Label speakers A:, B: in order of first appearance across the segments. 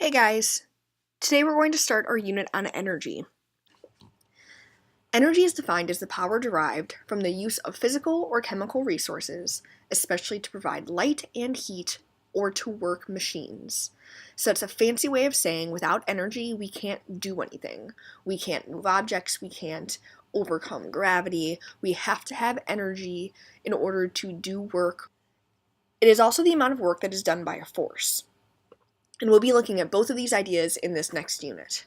A: Hey guys! Today we're going to start our unit on energy. Energy is defined as the power derived from the use of physical or chemical resources, especially to provide light and heat or to work machines. So it's a fancy way of saying without energy we can't do anything. We can't move objects, we can't overcome gravity, we have to have energy in order to do work. It is also the amount of work that is done by a force. And we'll be looking at both of these ideas in this next unit.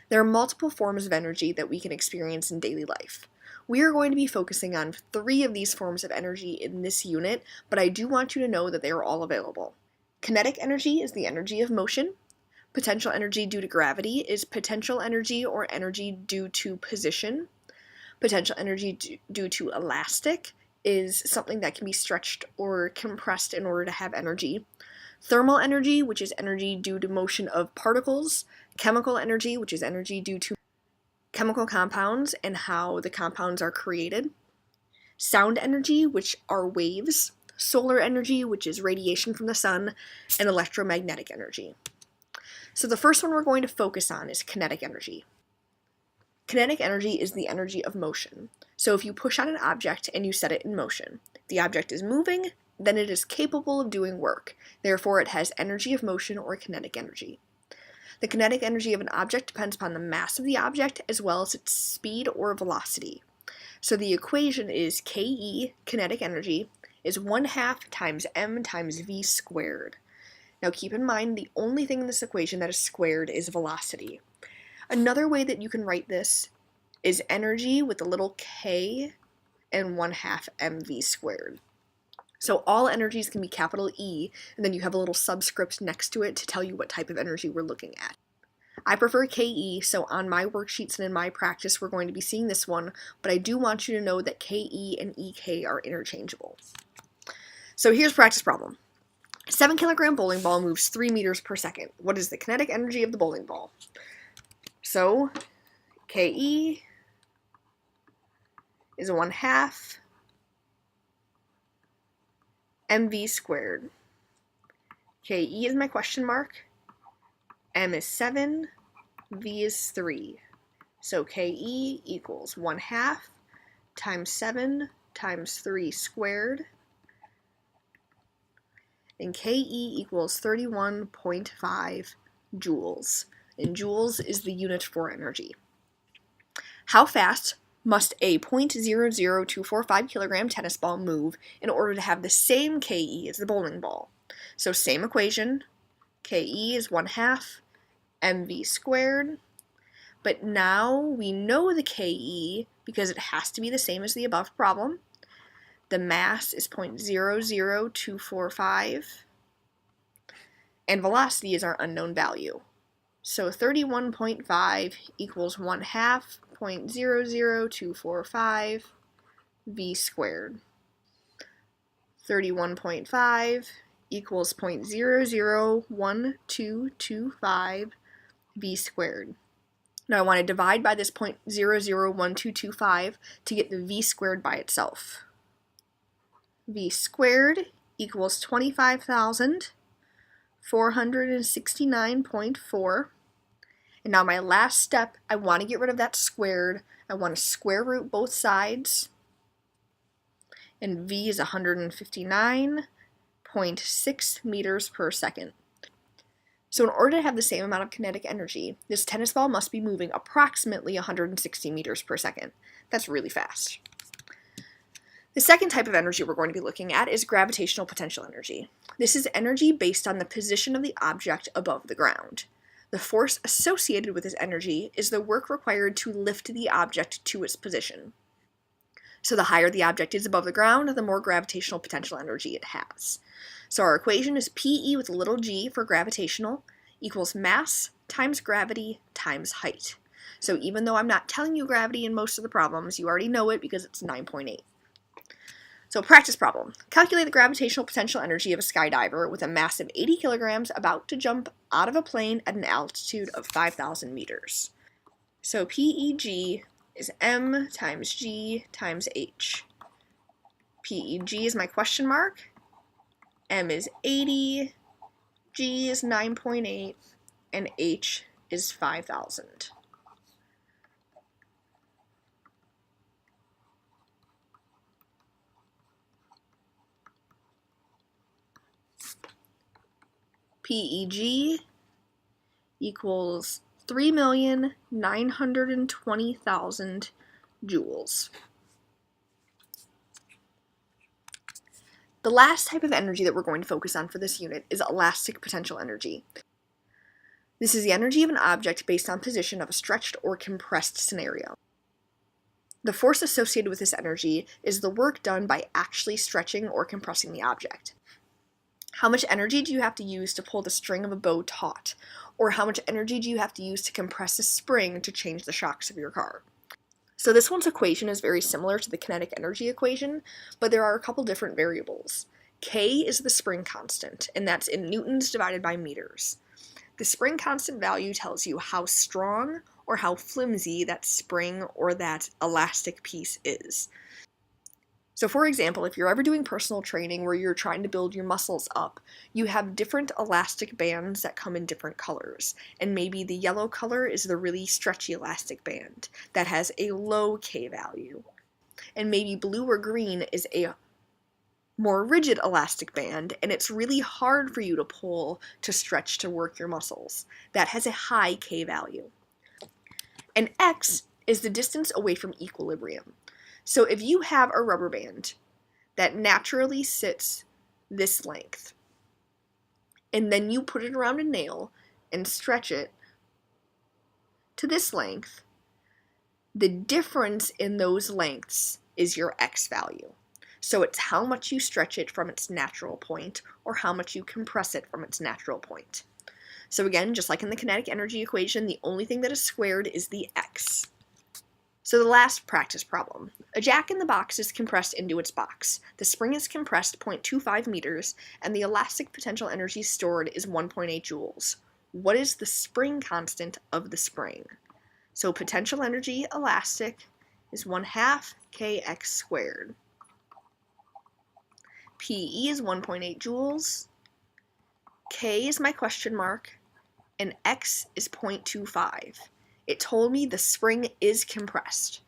A: There are multiple forms of energy that we can experience in daily life. We are going to be focusing on 3 of these forms of energy in this unit, but I do want you to know that they are all available. Kinetic energy is the energy of motion. Potential energy due to gravity is potential energy or energy due to position. Potential energy due to elastic is something that can be stretched or compressed in order to have energy. Thermal energy, which is energy due to motion of particles. Chemical energy, which is energy due to chemical compounds and how the compounds are created. Sound energy, which are waves. Solar energy, which is radiation from the sun. And electromagnetic energy. So the first one we're going to focus on is kinetic energy. Kinetic energy is the energy of motion. So if you push on an object and you set it in motion, the object is moving, then it is capable of doing work. Therefore, it has energy of motion or kinetic energy. The kinetic energy of an object depends upon the mass of the object as well as its speed or velocity. So the equation is Ke, kinetic energy, is 1/2 times m times v squared. Now keep in mind the only thing in this equation that is squared is velocity. Another way that you can write this is energy with a little k and 1/2 mv squared. So all energies can be capital E, and then you have a little subscript next to it to tell you what type of energy we're looking at. I prefer Ke, so on my worksheets and in my practice we're going to be seeing this one, but I do want you to know that Ke and Ek are interchangeable. So here's practice problem. A 7-kilogram bowling ball moves 3 meters per second. What is the kinetic energy of the bowling ball? So Ke is 1/2 mv squared. Ke is my question mark, m is 7, v is 3. So Ke equals 1/2 times 7 times 3 squared, and Ke equals 31.5 joules. And joules is the unit for energy. How fast must a 0.00245 kilogram tennis ball move in order to have the same Ke as the bowling ball? So same equation, Ke is 1/2 mv squared, but now we know the Ke because it has to be the same as the above problem. The mass is 0.00245, and velocity is our unknown value. So 31.5 equals 1/2 0.00245 v squared. 31.5 equals 0.001225 v squared. Now I want to divide by this 0.001225 to get the v squared by itself. V squared equals 25,469.4. And now my last step, I want to get rid of that squared. I want to square root both sides. And v is 159.6 meters per second. So in order to have the same amount of kinetic energy, this tennis ball must be moving approximately 160 meters per second. That's really fast. The second type of energy we're going to be looking at is gravitational potential energy. This is energy based on the position of the object above the ground. The force associated with this energy is the work required to lift the object to its position. So the higher the object is above the ground, the more gravitational potential energy it has. So our equation is Pe with a little g for gravitational equals mass times gravity times height. So even though I'm not telling you gravity in most of the problems, you already know it because it's 9.8. So practice problem. Calculate the gravitational potential energy of a skydiver with a mass of 80 kilograms about to jump out of a plane at an altitude of 5,000 meters. So PEG is m times g times h. PEG is my question mark, m is 80, g is 9.8, and H is 5,000. PEG equals 3,920,000 joules. The last type of energy that we're going to focus on for this unit is elastic potential energy. This is the energy of an object based on position of a stretched or compressed scenario. The force associated with this energy is the work done by actually stretching or compressing the object. How much energy do you have to use to pull the string of a bow taut? Or how much energy do you have to use to compress a spring to change the shocks of your car? So this one's equation is very similar to the kinetic energy equation, but there are a couple different variables. K is the spring constant, and that's in newtons divided by meters. The spring constant value tells you how strong or how flimsy that spring or that elastic piece is. So for example, if you're ever doing personal training where you're trying to build your muscles up, you have different elastic bands that come in different colors. And maybe the yellow color is the really stretchy elastic band that has a low K value. And maybe blue or green is a more rigid elastic band, and it's really hard for you to pull to stretch to work your muscles. That has a high K value. And X is the distance away from equilibrium. So if you have a rubber band that naturally sits this length, and then you put it around a nail and stretch it to this length, the difference in those lengths is your X value. So it's how much you stretch it from its natural point or how much you compress it from its natural point. So again, just like in the kinetic energy equation, the only thing that is squared is the X. So the last practice problem. A jack in the box is compressed into its box. The spring is compressed 0.25 meters, and the elastic potential energy stored is 1.8 joules. What is the spring constant of the spring? So potential energy elastic is 1/2 kx squared. PE is 1.8 joules. K is my question mark, and X is 0.25. It told me the spring is compressed.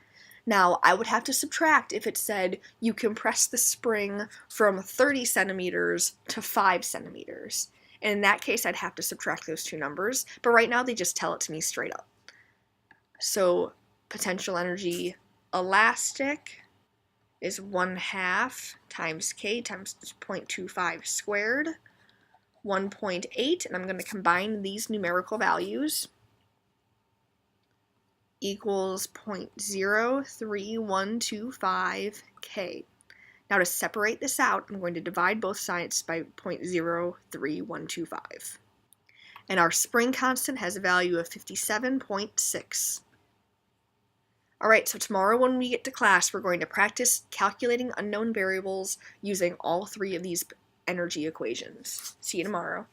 A: Now, I would have to subtract if it said you compress the spring from 30 centimeters to 5 centimeters. And in that case, I'd have to subtract those two numbers, but right now they just tell it to me straight up. So, potential energy elastic is 1/2 times K times 0.25 squared, 1.8, and I'm going to combine these numerical values, equals 0.03125 K. Now to separate this out, I'm going to divide both sides by 0.03125. And our spring constant has a value of 57.6. Alright, so tomorrow when we get to class, we're going to practice calculating unknown variables using all three of these energy equations. See you tomorrow.